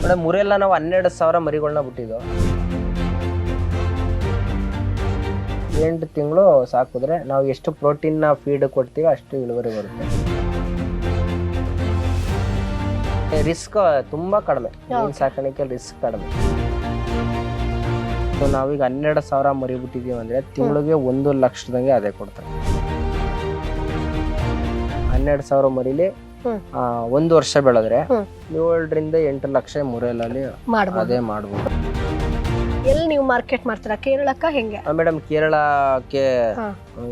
Madam ಮುರೆಲ್ಲ ನಾವು 12,000 ಮರಿಗಳನ್ನ ಬಿಟ್ಟಿದ್ದು. 8 ತಿಂಗಳು ಸಾಕಿದ್ರೆ ನಾವು ಎಷ್ಟು ಪ್ರೋಟೀನ್ ಫೀಡ್ ಕೊಡ್ತೀವಿ ಅಷ್ಟು ಇಳುವರಿ ಬರುತ್ತೆ. ರಿಸ್ಕ್ ತುಂಬಾ ಕಡಿಮೆ, ಮೀನು ಸಾಕಾಣಿಕೆ ರಿಸ್ಕ್ ಕಡಿಮೆ. ನಾವೀಗ 12,000 ಮರಿ ಬಿಟ್ಟಿದೀವಿ ಅಂದ್ರೆ ತಿಂಗಳಿಗೆ 1 ಲಕ್ಷದಂಗೆ ಅದೇ ಕೊಡ್ತಾರೆ. 12,000 ಮರಿಲಿ 1 ವರ್ಷ ಬೆಳೆದ್ರೆ 7 ರಿಂದ 8 ಲಕ್ಷ ಮುರೆಲಲ್ಲಿ ಅದೇ ಮಾಡ್ಬೋದು. ಎಲ್ಲಿ ನೀವು ಮಾರ್ಕೆಟ್ ಮಾಡ್ತೀರಾ? ಕೇರಳಕ್ಕ ಹೆಂಗೆ? ಮೇಡಮ್ ಕೇರಳಕ್ಕೆ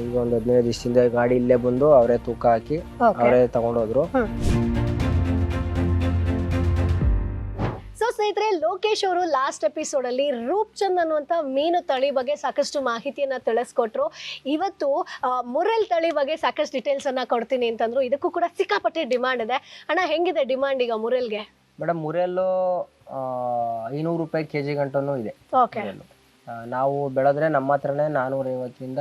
ಈಗ ಒಂದು 15 ದಿವಸದಿಂದ ಗಾಡಿ ಇಲ್ಲೇ ಬಂದು ಅವರೇ ತೂಕ ಹಾಕಿ ಅವರೇ ತಗೊಂಡೋದ್ರು. ಸೊ ಸ್ನೇಹಿತರೆ, ಲೋಕೇಶ್ ಅವರು ಲಾಸ್ಟ್ ಎಪಿಸೋಡ್ ಅಲ್ಲಿ ರೂಪ್ಚಂದ್ ಅನ್ನುವಂಥ ಮೀನು ತಳಿ ಬಗ್ಗೆ ಸಾಕಷ್ಟು ಮಾಹಿತಿಯನ್ನ ತಿಳಿಸ್ಕೊಟ್ರು. ಇವತ್ತು ಮುರೆಲ್ ತಳಿ ಬಗ್ಗೆ ಸಾಕಷ್ಟು ಡೀಟೇಲ್ಸ್ ಅನ್ನ ಕೊಡ್ತೀನಿ ಅಂತಂದ್ರು. ಇದಕ್ಕೂ ಕೂಡ ಸಿಕ್ಕಾಪಟ್ಟೆ ಡಿಮಾಂಡ್ ಇದೆ. ಅಣ್ಣ, ಹೆಂಗಿದೆ ಡಿಮಾಂಡ್ ಈಗ ಮುರೆಲ್ಗೆ? ಮೇಡಮ್ ಮುರೆಲ್ಲು 500 ರೂಪಾಯಿ ಕೆಜಿ ಗಂಟನೂ ಇದೆ. ನಾವು ಬೆಳೆದ್ರೆ ನಮ್ಮ ಹತ್ರನೇ 450ರಿಂದ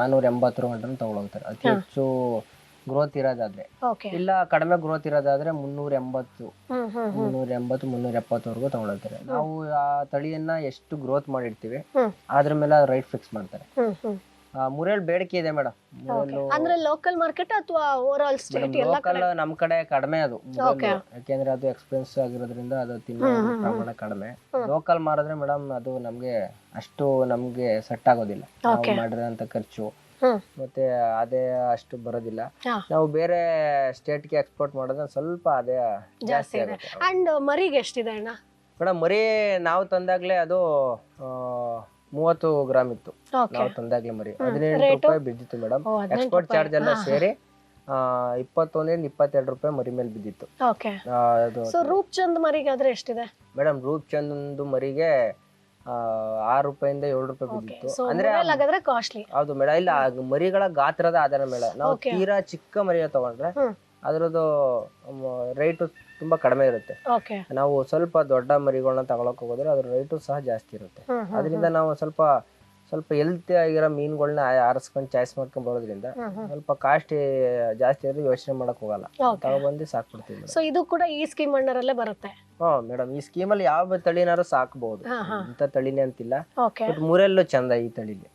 480 ಗಂಟನು ತಗೊಳ್ತಾರೆ. ಅತಿ ಹೆಚ್ಚು ಗ್ರೋತ್ ಇರೋದಾದ್ರೆ. ಇಲ್ಲ ಕಡಿಮೆ ಗ್ರೋತ್ ಇರೋದಾದ್ರೆ 380 370 ವರೆಗೂ ತಗೊಳ್ತಾರೆ. ನಾವು ಆ ತಳಿಯನ್ನ ಎಷ್ಟು ಗ್ರೋತ್ ಮಾಡಿರ್ತೀವಿ ಅದ್ರ ಮೇಲೆ ರೈಟ್ ಫಿಕ್ಸ್ ಮಾಡ್ತಾರೆ. ಮುರೆಲ್ ಬೇಡಿಕೆ ಇದೆ ಮೇಡಮ್. ಅಂದ್ರೆ ಲೋಕಲ್ ಮಾರ್ಕೆಟ್ ಅಥವಾ ಓವರ್ ಆಲ್ ಸ್ಟೇಟ್? ಲೋಕಲ್ ನಮ್ ಕಡೆ ಕಡಿಮೆ ಅದು, ಯಾಕೆಂದ್ರೆ ಅದು ಎಕ್ಸ್ಪೆನ್ಸ್ ಆಗಿರೋದ್ರಿಂದ ಅದು ತಿನ್ನೋ ಪ್ರಮಾಣ ಕಡಿಮೆ. ಲೋಕಲ್ ಮಾರಿದ್ರೆ ಮೇಡಮ್ ಅದು ನಮ್ಗೆ ಸೆಟ್ ಆಗೋದಿಲ್ಲ. ನಾವು ಮಾಡಿರೋಂತ ಖರ್ಚು ಮತ್ತೆ ಅದೇ ಅಷ್ಟು ಬರೋದಿಲ್ಲ. ನಾವು ಬೇರೆ ಸ್ಟೇಟ್ಗೆ ಎಕ್ಸ್ಪೋರ್ಟ್ ಮಾಡೋದ್ರೆ ಸ್ವಲ್ಪ ಅದೇ ಜಾಸ್ತಿ ಆಗುತ್ತೆ. ಅಂಡ್ ಮರಿಗೆ ಎಷ್ಟಿದೆ ಅಣ್ಣ? ಮೇಡಮ್ ಮರಿ ನಾವು ತಂದಾಗ್ಲೇ ಅದು 30 ಗ್ರಾಮ್ ಇತ್ತು. ನಾವು ತಂದಾಗ್ಲೇ ಮರಿ 18 ರೂಪಾಯಿ ಬಿದ್ದಿತ್ತು ಮೇಡಮ್. ಎಕ್ಸ್ಪೋರ್ಟ್ ಚಾರ್ಜ್ ಎಲ್ಲ ಸೇರಿ 21-22 ರೂಪಾಯಿ ಮರಿ ಮೇಲೆ ಬಿದ್ದಿತ್ತು. ರೂಪ್ಚಂದ್ ಮರಿಗಾದ್ರೆ ಎಷ್ಟಿದೆ ಮೇಡಮ್? ರೂಪ್ಚಂದ್ ಮರಿಗೆ 6 ರೂಪಾಯಿಂದ 7 ರೂಪಾಯಿ ಬಿದ್ದಿತ್ತು. ಅಂದ್ರೆ ಕಾಸ್ಟ್ಲಿ. ಹೌದು ಮೇಡಮ್. ಇಲ್ಲ, ಮರಿಗಳ ಗಾತ್ರದ ಆಧಾರ ಮೇಲೆ ನಾವು ತೀರಾ ಚಿಕ್ಕ ಮರಿಯ ತಗೊಂಡ್ರೆ ಅದ್ರದ್ದು ರೇಟು ತುಂಬಾ ಕಡಿಮೆ ಇರುತ್ತೆ. ನಾವು ಸ್ವಲ್ಪ ದೊಡ್ಡ ಮರಿಗಳನ್ನ ತಗೊಳಕ್ ಹೋಗೋದ್ರೆ ಅದ್ರ ರೇಟು ಸಹ ಜಾಸ್ತಿ ಇರುತ್ತೆ. ಅದರಿಂದ ನಾವು ಸ್ವಲ್ಪ ಹೆಲ್ತಿ ಆಗಿರೋ ಮೀನುಗಳನ್ನ ಆರಿಸ್ಕೊಂಡು ಚಾಯ್ಸ್ ಮಾಡ್ಕೊಂಡ್ ಬರೋದ್ರಿಂದ ಸ್ವಲ್ಪ ಕಾಸ್ಟ್ ಜಾಸ್ತಿ ಆದ್ರೆ ಯೋಚನೆ ಮಾಡಕ್ ಹೋಗಲ್ಲ, ತಗೊಬಂದು ಸಾಕ್ಬಿಡ್ತೀವಿ. ಸೊ ಇದು ಕೂಡ ಈ ಸ್ಕೀಮ್ ಅಂಡರಲ್ಲೇ ಬರುತ್ತೆ? ಮೇಡಮ್, ಈ ಸ್ಕೀಮ್ ಅಲ್ಲಿ ಯಾವ ತಳಿನಾರು ಸಾಕಬಹುದು, ಇಂತ ತಳಿನೇ ಅಂತಿಲ್ಲ. ಮುರೆಲ್ಲು ಚಂದ ಈ ತಳಿಲಿ.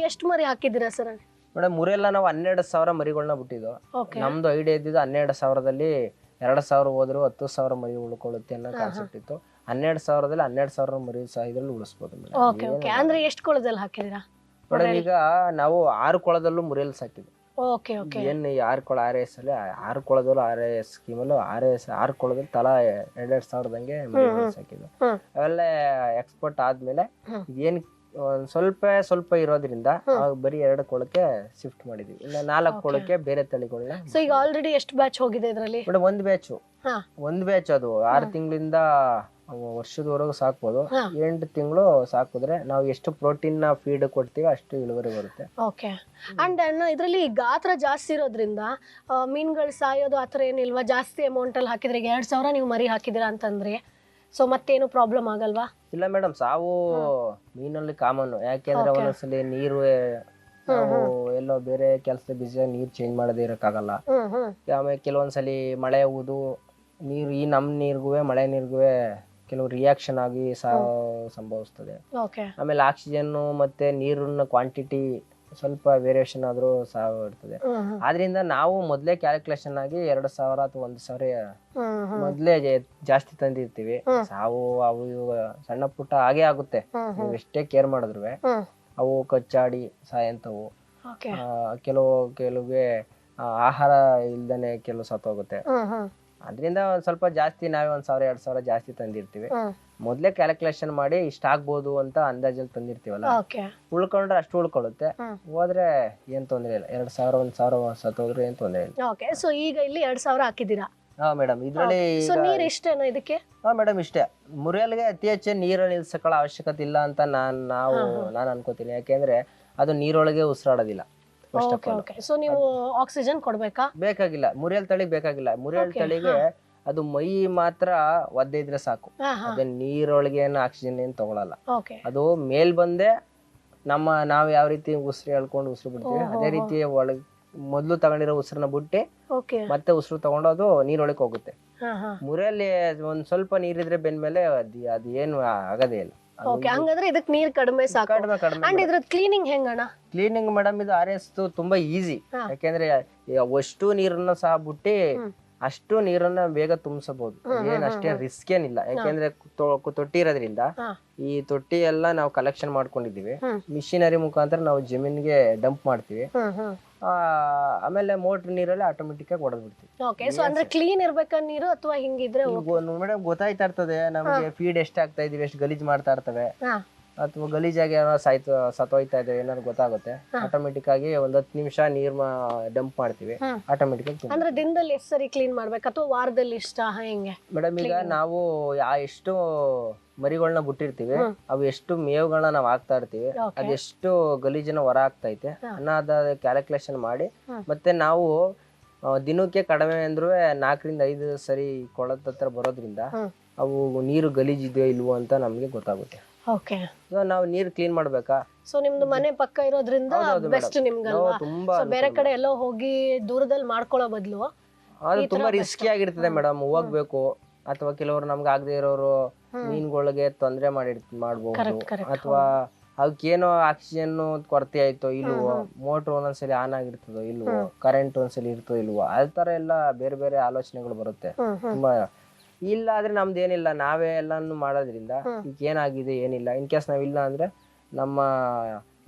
ಎಷ್ಟು ಮರಿ ಹಾಕಿದ್ದೀರಾ ಸರ್? ಮೇಡಮ್ ಮುರೆಲ್ಲ ನಾವು 12,000 ಮರಿಗಳನ್ನ ಬಿಟ್ಟಿದ್ದು. ನಮ್ದು ಐಡಿಯಾ ಇದ್ದಿದ್ದು 12,000ದಲ್ಲಿ 2,000 ಹೋದ್ರು 10,000 ಮರಿ ಉಳ್ಕೊಳ್ಳುತ್ತೆ ಅನ್ನೋ ಕಾನ್ಸೆಪ್ಟ್ ಇತ್ತು. 12,000ದಲ್ಲಿ 12,000 ಮರಿ ಸಹ ಇದ್ರಲ್ಲಿ ಉಳಿಸಬಹುದು ಮೇಡಮ್. ಅಂದ್ರೆ ಎಷ್ಟು ಕೊಳದಲ್ಲಿ ಹಾಕಿದ್ದೀರಾ ಮೇಡಮ್? ಈಗ ನಾವು 6 ಕೊಳದಲ್ಲೂ ಮುರೆಲ್ ಸಾಕಿದ್ವಿ. ಏನ್ 6 ಕೊಳ RS ಅಲ್ಲಿ 6 ಕೊಳದಲ್ಲೂ RS ಸ್ಕೀಮ್ ಅಲ್ಲೂ 6 ಕೊಳದಲ್ಲಿ ತಲಾ 2,000 ಸಾವಿರದಂಗೆ ಮರಿಗಳು ಸಾಕಿದ್ವಿ. ಅವೆಲ್ಲ ಎಕ್ಸ್ಪೋರ್ಟ್ ಆದ್ಮೇಲೆ ಏನ್ ಸ್ವಲ್ಪ ಇರೋದ್ರಿಂದ ಬರೀ 2 ಕೊಳಕ್ಕೆ ಶಿಫ್ಟ್ ಮಾಡಿದ್ವಿ. ಇನ್ನ 4 ಕೊಳಕ್ಕೆ ಬೇರೆ ತಳಿಗಳನ್ನ. ಸೊ ಈಗ ಆಲ್ರೆಡಿ ಎಷ್ಟು ಬ್ಯಾಚ್ ಹೋಗಿದೆ ಇದರಲ್ಲಿ? ಮೇಡಮ್ ಒಂದು ಬ್ಯಾಚ್ ಅದು 6 ತಿಂಗಳಿಂದ ವರ್ಷದವರೆಗೂ ಸಾಕ್ಬೋದು. 8 ತಿಂಗಳು ಸಾಕಿದ್ರೆ ನಾವು ಎಷ್ಟು ಪ್ರೋಟೀನ್ ಫೀಡ್ ಕೊಡ್ತೀವಿ ಅಷ್ಟು ಇಳುವರಿ ಬರುತ್ತೆ. ಅಂಡ್ ಇದರಲ್ಲಿ ಗಾತ್ರ ಜಾಸ್ತಿ ಇರೋದ್ರಿಂದ ಮೀನುಗಳು ಸಾಯೋದು ಆತರ ಏನಿಲ್ವಾ? ಜಾಸ್ತಿ ಅಮೌಂಟ್ ಅಲ್ಲಿ ಹಾಕಿದ್ರೆ 2,000 ನೀವು ಮರಿ ಹಾಕಿದಿರಾ ಅಂತಂದ್ರೆ ಸೊ ಮತ್ತೇನು ಪ್ರಾಬ್ಲಮ್ ಆಗಲ್ವಾ? ಇಲ್ಲ ಮೇಡಮ್, ಸಾವು ಮೀನಲ್ಲಿ ಕಾಮನ್. ಯಾಕೆಂದ್ರೆ ಒಂದೊಂದ್ಸಲಿ ನೀರು ನಾವು ಎಲ್ಲೋ ಬೇರೆ ಕೆಲಸ ಬಿಸಿಯಾಗಿ ನೀರ್ ಚೇಂಜ್ ಮಾಡದೇ ಇರಕ್ಕಾಗಲ್ಲ. ಆಮೇಲೆ ಕೆಲವೊಂದ್ಸಲಿ ಮಳೆ ಊದು ನೀರು ನಮ್ ನೀರ್ಗೂ ಮಳೆ ನೀರ್ಗೂ ಕೆಲವು ರಿಯಾಕ್ಷನ್ ಆಗಿ ಸಂಭವಿಸ್ತದೆ. ಆಮೇಲೆ ಆಕ್ಸಿಜನ್ ಮತ್ತೆ ನೀರಿನ ಕ್ವಾಂಟಿಟಿ ಸ್ವಲ್ಪ ವೇರಿಯೇಷನ್ ಆದ್ರೂ ಸಾವು ಇರ್ತದೆ. ಆದ್ರಿಂದ ನಾವು ಮೊದ್ಲೇ ಕ್ಯಾಲ್ಕುಲೇಷನ್ ಆಗಿ 2,000 ಅಥವಾ 1,000 ಮೊದ್ಲೇ ಜಾಸ್ತಿ ತಂದಿರ್ತೀವಿ. ಸಾವು ಅವು ಸಣ್ಣ ಪುಟ್ಟ ಹಾಗೆ ಆಗುತ್ತೆ. ನೀವು ಎಷ್ಟೇ ಕೇರ್ ಮಾಡಿದ್ರು ಅವು ಕಚ್ಚಾಡಿ ಸಾಯಂತವು. ಕೆಲವುಗೆ ಆಹಾರ ಇಲ್ದೇನೆ ಕೆಲವು ಸತ್ತೋಗುತ್ತೆ. ಅದ್ರಿಂದ ಒಂದ್ ಸ್ವಲ್ಪ ಜಾಸ್ತಿ ನಾವೇ 1,000-2,000 ಜಾಸ್ತಿ ತಂದಿರ್ತೀವಿ. ಮೊದ್ಲೇ ಕ್ಯಾಲ್ಕುಲೇಷನ್ ಮಾಡಿ ಇಷ್ಟ ಆಗ್ಬೋದು ಅಂತ ಅಂದಾಜಲ್ಲಿ ತಂದಿರ್ತೀವಲ್ಲ, ಉಳ್ಕೊಂಡ್ರೆ ಅಷ್ಟು ಉಳ್ಕೊಳ್ಳುತ್ತೆ. ಹೋದ್ರೆ ಏನ್ ತೊಂದ್ರೆ ಇಲ್ಲ. 2,000 1,000 ಸತ್ತೋದ್ರು ಏನ್ ತೊಂದ್ರೆ ಇಲ್ಲ. ಸೊ ಈಗ ಇಲ್ಲಿ 2,000 ಹಾಕಿದ್ದೀರಾ? ಮೇಡಮ್ ಇದ್ರಲ್ಲಿ ನೀರ್ ಇಷ್ಟೇನಾ ಇದಕ್ಕೆ? ಮೇಡಮ್ ಇಷ್ಟೇ. ಮುರೆಲ್ಗೆ ಅತಿ ಹೆಚ್ಚು ನೀರು ನಿಲ್ಸಕೊಳ್ಳೋ ಅವಶ್ಯಕತೆ ಇಲ್ಲ ಅಂತ ನಾನು ಅನ್ಕೋತೀನಿ. ಯಾಕೆಂದ್ರೆ ಅದು ನೀರೊಳಗೆ ಉಸಿರಾಡೋದಿಲ್ಲ. ಸೊ ನೀವು ಆಕ್ಸಿಜನ್ ಕೊಡ್ಬೇಕಾ? ಬೇಕಾಗಿಲ್ಲ. ಮುರೆಲ್ ತಳಿ ಬೇಕಾಗಿಲ್ಲ. ಮುರೆಲ್ ತಳಿಗೆ ಅದು ಮೈ ಮಾತ್ರ ಒದ್ದೆ ಸಾಕು. ಅದೇ ನೀರೊಳಗೆ ಆಕ್ಸಿಜನ್ ಏನ್ ತಗೊಳಲ್ಲ. ಅದು ಮೇಲ್ ಬಂದೆ ನಾವ್ ಯಾವ ರೀತಿ ಉಸಿರು ಹೇಳ್ಕೊಂಡು ಉಸಿರು ಬಿಡ್ತೀವಿ ಅದೇ ರೀತಿ ಮೊದ್ಲು ತಗೊಂಡಿರೋ ಉಸಿರನ್ನ ಬಿಟ್ಟು ಓಕೆ ಮತ್ತೆ ಉಸಿರು ತಗೊಂಡು ಅದು ನೀರೊಳಗೆ ಹೋಗುತ್ತೆ. ಹಾ ಹಾ ಮುರಿಯಲ್ಲಿ ಒಂದ್ ಸ್ವಲ್ಪ ನೀರಿದ್ರೆ ಬೆಂದ್ಮೇಲೆ ಅದು ಏನು ಆಗೋದೇ ಇಲ್ಲ. ಓಕೆ ಹಂಗಂದ್ರೆ ಇದಕ್ ನೀರ್ ಕಡಿಮೆ ಸಾಕು. ಕಡಿಮೆ ಕಡಿಮೆ ಅಂಡ್ ಇದ್ರದ್ ಕ್ಲೀನಿಂಗ್ ಹೆಂಗಣ್ಣ? ಕ್ಲೀನಿಂಗ್ ಮೇಡಮ್ ಇದು RS ತುಂಬಾ ಈಸಿ. ಯಾಕೆಂದ್ರೆ ಅಷ್ಟು ನೀರನ್ನ ಸಹ ಬಿಟ್ಟು ಅಷ್ಟು ನೀರನ್ನ ಬೇಗ ತುಂಬಿಸಬಹುದು. ಅಷ್ಟೇ ರಿಸ್ಕ್ ಏನಿಲ್ಲ. ಯಾಕೆಂದ್ರೆ ತೊಟ್ಟಿ ಇರೋದ್ರಿಂದ ಈ ತೊಟ್ಟಿ ಎಲ್ಲ ನಾವು ಕಲೆಕ್ಷನ್ ಮಾಡ್ಕೊಂಡಿದೀವಿ. ಮಿಷಿನರಿ ಮುಖಾಂತರ ನಾವು ಜಮೀನ್ಗೆ ಡಂಪ್ ಮಾಡ್ತೀವಿ. ಆಮೇಲೆ ಮೋಟರ್ ನೀರಲ್ಲಿ ಆಟೋಮೆಟಿಕ್ ಆಗಿ ಹೊಡೆದ್ ಬಿಡ್ತೀವಿ. ಓಕೆ ಸೊ ಅಂದ್ರೆ ಕ್ಲೀನ್ ಇರ್ಬೇಕಾ ನೀರು ಅಥವಾ ಹಿಂಗಿದ್ರೆ ಮೇಡಮ್ ಗೊತ್ತಾಯ್ತಾ ಇರ್ತದೆ ನಮಗೆ ಫೀಡ್ ಎಷ್ಟ್ ಆಗ್ತಾ ಇದೀವಿ, ಎಷ್ಟು ಗಲೀಜ್ ಮಾಡ್ತಾ ಇರ್ತವೆ ಅಥವಾ ಗಲೀಜಾಗಿ ಏನಾದ್ರು ಸತ್ತೋಯ್ತಾ ಇದೆ ಏನಾದ್ರು ಗೊತ್ತಾಗುತ್ತೆ. ಆಟೋಮೆಟಿಕ್ ಆಗಿ ಒಂದ್ 10 ನಿಮಿಷ ನೀರ್ ಡಂಪ್ ಮಾಡ್ತೀವಿ. ಆಟೋಮೆಟಿಕ್ ಆಗಿ ಅಂದ್ರೆ ದಿನದಲ್ಲಿ ಎಷ್ಟು ಸರಿ ಕ್ಲೀನ್ ಮಾಡ್ಬೇಕು ಅಥವಾ ವಾರದಲ್ಲಿ ಇಷ್ಟ ಹೆಂಗೆ? ಮೇಡಮ್ ಈಗ ನಾವು ಎಷ್ಟು ಮರಿಗಳನ್ನ ಬಿಟ್ಟಿರ್ತೀವಿ, ಅವು ಎಷ್ಟು ಮೇವುಗಳನ್ನ ನಾವು ಹಾಕ್ತಾ ಇರ್ತೀವಿ, ಅದೆಷ್ಟು ಗಲೀಜನ್ನ ಹೊರ ಹಾಕ್ತೈತೆ ಅನ್ನೋದ ಕ್ಯಾಲ್ಕುಲೇಷನ್ ಮಾಡಿ ಮತ್ತೆ ನಾವು ದಿನಕ್ಕೆ ಕಡಿಮೆ ಅಂದ್ರೂ 4 ರಿಂದ 5 ಸರಿ ಕೊಳದ ಹತ್ರ ಬರೋದ್ರಿಂದ ಅವು ನೀರು ಗಲೀಜಿದೆಯೋ ಇಲ್ವೋ ಅಂತ ನಮ್ಗೆ ಗೊತ್ತಾಗುತ್ತೆ. ಓಕೆ ಸೊ ನಾವು ನೀರ್ ಕ್ಲೀನ್ ಮಾಡ್ಬೇಕಾ? ಸೊ ನಿಮ್ದು ಮನೆ ಪಕ್ಕ ಇರೋದ್ರಿಂದ ಬೆಸ್ಟ್ ನಿಮ್ಗಲ್ವಾ? ತುಂಬಾ ಬೇರೆ ಕಡೆ ಎಲ್ಲೋ ಹೋಗಿ ದೂರದಲ್ಲಿ ಮಾಡ್ಕೊಳ್ಳೋ ಬದಲು ಅದು ತುಂಬಾ ರಿಸ್ಕಿ ಆಗಿರ್ತದೆ ಮೇಡಮ್. ಹೋಗ್ಬೇಕು ಅಥವಾ ಕೆಲವರು ನಮ್ಗೆ ಆಗದೆ ಇರೋರು ಮೀನುಗಳಿಗೆ ತೊಂದರೆ ಮಾಡ್ಬಹುದು ಅಥವಾ ಅವಕ್ಕೇನೋ ಆಕ್ಸಿಜನ್ ಕೊರತೆ ಆಯ್ತೋ ಇಲ್ವೋ, ಮೋಟರ್ ಒಂದೊಂದ್ಸಲಿ ಆನ್ ಆಗಿರ್ತದೋ ಇಲ್ವೋ, ಕರೆಂಟ್ ಒಂದ್ಸಲಿ ಇರ್ತೋ ಇಲ್ವೋ, ಆ ತರ ಎಲ್ಲ ಬೇರೆ ಬೇರೆ ಆಲೋಚನೆಗಳು ಬರುತ್ತೆ. ತುಂಬಾ ಇಲ್ಲ ಆದ್ರೆ ನಮ್ದು ಏನಿಲ್ಲ, ನಾವೇ ಎಲ್ಲಾನು ಮಾಡೋದ್ರಿಂದ ಈಗ ಏನಾಗಿದೆ ಏನಿಲ್ಲ. ಇನ್ ಕೇಸ್ ನಾವಿಲ್ಲ ಅಂದ್ರೆ ನಮ್ಮ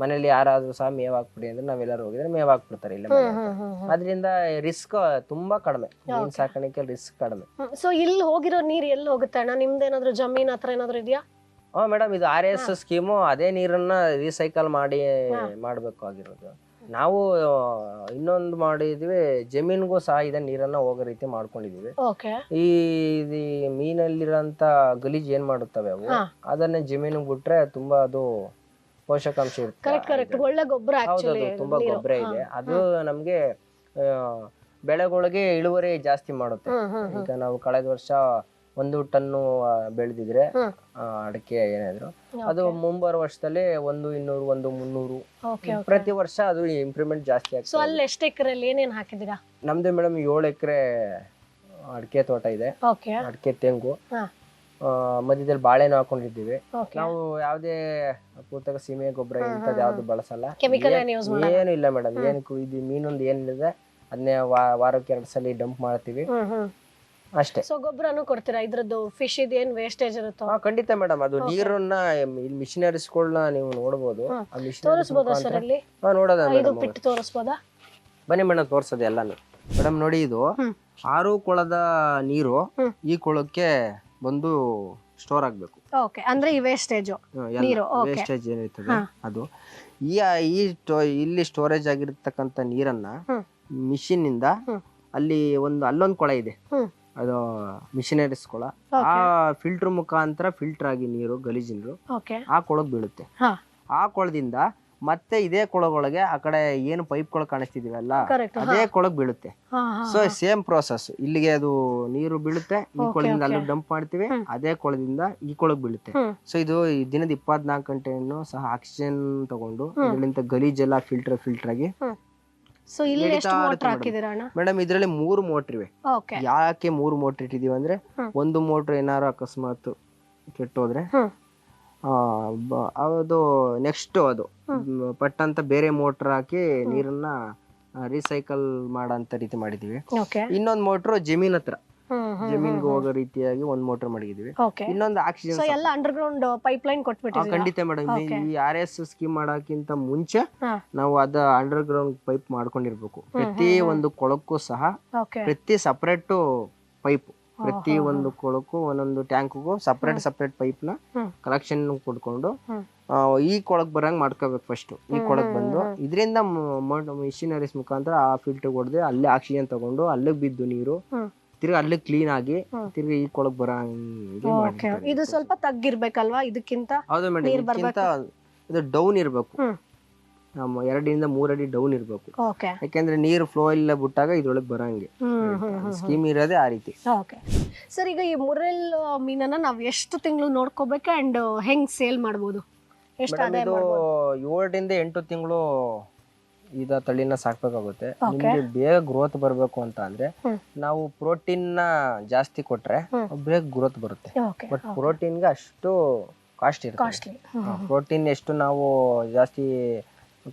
ಮನೇಲಿ ಯಾರಾದ್ರೂ ಸಹ ಮೇವ್ ಹಾಕ್ಬಿಡಿ ಅಂದ್ರೆ ನಾವೆಲ್ಲರೂ ಹೋಗಿದ್ರೆ ಮೇವ್ ಹಾಕ್ಬಿಡ್ತಾರೆ ಇಲ್ಲ. ಅದ್ರಿಂದ ರಿಸ್ಕ್ ತುಂಬಾ ಕಡಿಮೆ, ಮೀನ್ ಸಾಕಾಣಿಕೆ ರಿಸ್ಕ್ ಕಡಿಮೆ. ಸೊ ಇಲ್ಲಿ ಹೋಗಿರೋ ನೀರ್ ಎಲ್ಲಿ ಹೋಗುತ್ತೆ ಅಣ್ಣ? ನಿಮ್ದೇನಾದ್ರು ಜಮೀನ್ ಹತ್ರ ಏನಾದ್ರು ಇದೆಯಾ? ಮೇಡಮ್ ಇದು RS ಸ್ಕೀಮು ಅದೇ ನೀರನ್ನ ರೀಸೈಕಲ್ ಮಾಡ್ಬೇಕು ಆಗಿರೋದು. ನಾವು ಇನ್ನೊಂದು ಮಾಡಿದ್ವಿ, ಜಮೀನ್ಗೂ ಸಹ ಇದೇ ನೀರನ್ನ ಹೋಗೋ ರೀತಿ ಮಾಡ್ಕೊಂಡಿದೀವಿ. ಈ ಮೀನಲ್ಲಿರೋಂತ ಗಲೀಜ್ ಏನ್ ಮಾಡುತ್ತವೆ ಅವು ಅದನ್ನ ಜಮೀನಿಗೆ ಬಿಟ್ರೆ ತುಂಬಾ ಅದು ಪೋಷಕಾಂಶ ಇರುತ್ತೆ. ಒಳ್ಳೆ ಗೊಬ್ಬರ, ತುಂಬಾ ಗೊಬ್ಬರ ಇದೆ. ಅದು ನಮ್ಗೆ ಬೆಳೆಗಳಿಗೆ ಇಳುವರಿ ಜಾಸ್ತಿ ಮಾಡುತ್ತೆ. ಈಗ ನಾವು ಕಳೆದ ವರ್ಷ 1 ಟನ್ನು ಬೆಳೆದಿದ್ರೆ ಅಡಿಕೆ ಏನಾದ್ರು ಅದು ಮುಂಬರುವ ವರ್ಷದಲ್ಲಿ 100, 200, 100, 300 ಪ್ರತಿ ವರ್ಷ ಅದು ಇಂಪ್ರೂವ್ಮೆಂಟ್ ಜಾಸ್ತಿ ಆಗ್ತದೆ. ಸೊ ಅಲ್ಲಿ ಎಷ್ಟು ಎಕರೆಯಲ್ಲಿ ಏನೇನ್ ಹಾಕಿದೀರಾ? ನಮ್ದು ಮೇಡಮ್ 7 ಎಕರೆ ಅಡಿಕೆ ತೋಟ ಇದೆ. ಅಡಿಕೆ, ತೆಂಗು, ಮಧ್ಯದಲ್ಲಿ ಬಾಳೆನೂ ಹಾಕೊಂಡಿದ್ದೀವಿ. ನಾವು ಯಾವ್ದೇ ಪೂರ್ತಿಯಾಗಿ ಸೀಮೆ ಗೊಬ್ಬರ ಇಂಥದ್ದು ಯಾವ್ದು ಬಳಸಲ್ಲ, ಏನು ಇಲ್ಲ ಮೇಡಮ್. ಏನಕ್ಕೂ ಇದು ಮೀನೊಂದು ಏನಿದೆ ಅದನ್ನೇ ವಾರಕ್ಕೆ 2 ಸಲ ಡಂಪ್ ಮಾಡ್ತೀವಿ ಅಷ್ಟೇ. ಸೊ ಗೊಬ್ಬರನು ಕೊಡ್ತೀರಾ? ಇದ್ರದ್ದು ಫಿಶ್ ಇದೇನ್ ವೇಸ್ಟೇಜ್ ಇರುತ್ತೋ? ಖಂಡಿತ ಮೇಡಮ್. ಅದು ನೀರನ್ನ ಮಿಷನರೀಸ್ಗಳನ್ನ ನೀವು ನೋಡಬಹುದು. ತೋರಿಸಬಹುದಾ ಸರ್ ಅಲ್ಲಿ? ನೋಡೋದ ಇದು ಬಿಟ್ಟು ತೋರಿಸಬಹುದಾ? ಬನ್ನಿ ಮೇಡಮ್, ತೋರ್ಸೋದು ಎಲ್ಲಾನು. ಮೇಡಮ್ ನೋಡಿ, ಇದು 6 ಕೊಳದ ನೀರು ಈ ಕೊಳಕ್ಕೆ ಬಂದು ಸ್ಟೋರ್ ಆಗ್ಬೇಕು. ಓಕೆ, ಅಂದ್ರೆ ಈ ವೇಸ್ಟೇಜ್ ನೀರು, ವೇಸ್ಟೇಜ್ ಏನಿರ್ತದೆ ಅದು ಇಲ್ಲಿ ಸ್ಟೋರೇಜ್ ಆಗಿರ್ತಕ್ಕಂಥ ನೀರನ್ನ ಮಿಷಿನ್ ಇಂದ ಅಲ್ಲೊಂದು ಕೊಳ ಇದೆ, ಅದು ಮಿಷನರೀಸ್ ಕೊಳ. ಆ ಫಿಲ್ಟರ್ ಮುಖಾಂತರ ಫಿಲ್ಟರ್ ಆಗಿ ನೀರು ಗಲೀಜ್ ನೀರು ಆ ಕೊಳಗ್ ಬೀಳುತ್ತೆ. ಆ ಕೊಳದಿಂದ ಮತ್ತೆ ಇದೇ ಕೊಳಗೊಳಗೆ ಆ ಕಡೆ ಏನು ಪೈಪ್ಗಳು ಕಾಣಿಸ್ತಿದೀವಲ್ಲ ಅದೇ ಕೊಳಗ್ ಬೀಳುತ್ತೆ. ಸೊ ಸೇಮ್ ಪ್ರೋಸೆಸ್ ಇಲ್ಲಿಗೆ ಅದು ನೀರು ಬೀಳುತ್ತೆ, ಈ ಕೊಳದಿಂದ ಅಲ್ಲಿಗೆ ಡಂಪ್ ಮಾಡ್ತೀವಿ, ಅದೇ ಕೊಳದಿಂದ ಈ ಕೊಳಗ್ ಬೀಳುತ್ತೆ. ಸೊ ಇದು ದಿನದ 24 ಗಂಟೆಯನ್ನು ಸಹ ಆಕ್ಸಿಜನ್ ತಗೊಂಡು ಇದರಿಂದ ಗಲೀಜೆಲ್ಲ ಫಿಲ್ಟರ್ ಆಗಿ. ಸೊ ಇಲ್ಲಿ ಎಷ್ಟು ಮೋಟರ್ ಹಾಕಿದಿರಾ ಅಣ್ಣ? ಮೇಡಮ್ ಇದರಲ್ಲಿ 3 ಮೋಟರ್ ಇವೆ. ಯಾಕೆ 3 ಮೋಟರ್ ಇಟ್ಟಿದೀವಿ ಅಂದ್ರೆ, ಒಂದು ಮೋಟರ್ ಏನಾರು ಅಕಸ್ಮಾತ್ ಕೆಟ್ಟೋದ್ರೆ ಅದು ನೆಕ್ಸ್ಟ್ ಅದು ಪಟ್ ಅಂತ ಬೇರೆ ಮೋಟರ್ ಹಾಕಿ ನೀರನ್ನ ರೀಸೈಕಲ್ ಮಾಡಂತ ರೀತಿ ಮಾಡಿದೀವಿ. ಇನ್ನೊಂದು ಮೋಟರ್ ಜಮೀನ್ ಹತ್ರ ಜಮೀನ್ಗೆ ಹೋಗೋ ರೀತಿಯಾಗಿ ಒಂದು ಮೋಟರ್ ಮಾಡಿದೀವಿ. ಇನ್ನೊಂದು ಆಕ್ಸಿಜನ್ ಎಲ್ಲ ಅಂಡರ್ ಗ್ರೌಂಡ್ ಪೈಪ್ ಲೈನ್ ಕೊಟ್ಬಿಟ್ಟಿದ್ದೀರಾ? ಖಂಡಿತ ಮೇಡಮ್. ಈ RS ಸ್ಕೀಮ್ ಮಾಡೋಕ್ಕಿಂತ ಮುಂಚೆ ನಾವು ಅದ ಅಂಡರ್ ಗ್ರೌಂಡ್ ಪೈಪ್ ಮಾಡ್ಕೊಂಡಿರ್ಬೇಕು. ಪ್ರತಿ ಒಂದು ಕೊಳಕ್ಕೂ ಸಹ ಪ್ರತಿ ಸಪರೇಟ್ ಪೈಪ್, ಪ್ರತಿ ಒಂದು ಕೊಳಕ್ಕೂ ಒಂದೊಂದು ಟ್ಯಾಂಕ್ಗೂ ಸಪರೇಟ್ ಪೈಪ್ ನ ಕಲೆಕ್ಷನ್ ಕೊಡ್ಕೊಂಡು ಈ ಕೊಳಕ್ ಬರಂಗ್ ಮಾಡ್ಕೋಬೇಕು. ಫಸ್ಟ್ ಈ ಕೊಳಕ್ ಬಂದು ಇದರಿಂದ ಮಿಷಿನರೀಸ್ ಮುಖಾಂತರ ಆ ಫಿಲ್ಟರ್ ಹೊಡೆದು ಅಲ್ಲೇ ಆಕ್ಸಿಜನ್ ತಗೊಂಡು ಅಲ್ಲಿಗೆ ಬಿದ್ದು ನೀರು ತಿರ್ಗಿ ಅಲ್ಲಿ ಕ್ಲೀನ್ ಆಗಿ ತಿರ್ಗಿ ಈ ಕೊಳಕ್ ಬರಂಗೆ ಮಾಡ್ತಾರೆ. ಇದು ಸ್ವಲ್ಪ ತಗ್ಗಿರ್ಬೇಕಲ್ವಾ ಇದಕ್ಕಿಂತ? ಹೌದು ಮೇಡಮ್, ಇದಕ್ಕಿಂತ ಇದು ಡೌನ್ ಇರ್ಬೇಕು. ನಮ್ಮ 2 ರಿಂದ 3 ಅಡಿ ಡೌನ್ ಇರ್ಬೇಕು. ಯಾಕೆಂದ್ರೆ ನೀರು ಫ್ಲೋ ಇಲ್ಲ ಬಿಟ್ಟಾಗ ಇದ್ರೊಳಗೆ ಬರಂಗೆ ಸ್ಕೀಮ್ ಇರೋದೇ ಆ ರೀತಿ. ಸರ್, ಈಗ ಈ ಮುರೆಲ್ ಮೀನನ್ನ ನಾವ್ ಎಷ್ಟು ತಿಂಗಳು ನೋಡ್ಕೋಬೇಕು ಅಂಡ್ ಹೆಂಗ್ ಸೇಲ್ ಮಾಡ್ಬೋದು? ಎಷ್ಟು ಆದಾಯ ಮಾಡ್ಬೋದು? 7 ರಿಂದ 8 ತಿಂಗಳು ಇದ ತಳಿನ ಸಾಕ್ಬೇಕಾಗುತ್ತೆ. ನಿಮ್ಗೆ ಬೇಗ ಗ್ರೋತ್ ಬರಬೇಕು ಅಂತ ಅಂದ್ರೆ ನಾವು ಪ್ರೋಟೀನ್ ನ ಜಾಸ್ತಿ ಕೊಟ್ರೆ ಬೇಗ ಗ್ರೋತ್ ಬರುತ್ತೆ. ಬಟ್ ಪ್ರೋಟೀನ್ಗೆ ಅಷ್ಟು ಕಾಸ್ಟ್ ಇರುತ್ತೆ. ಪ್ರೋಟೀನ್ ಎಷ್ಟು ನಾವು ಜಾಸ್ತಿ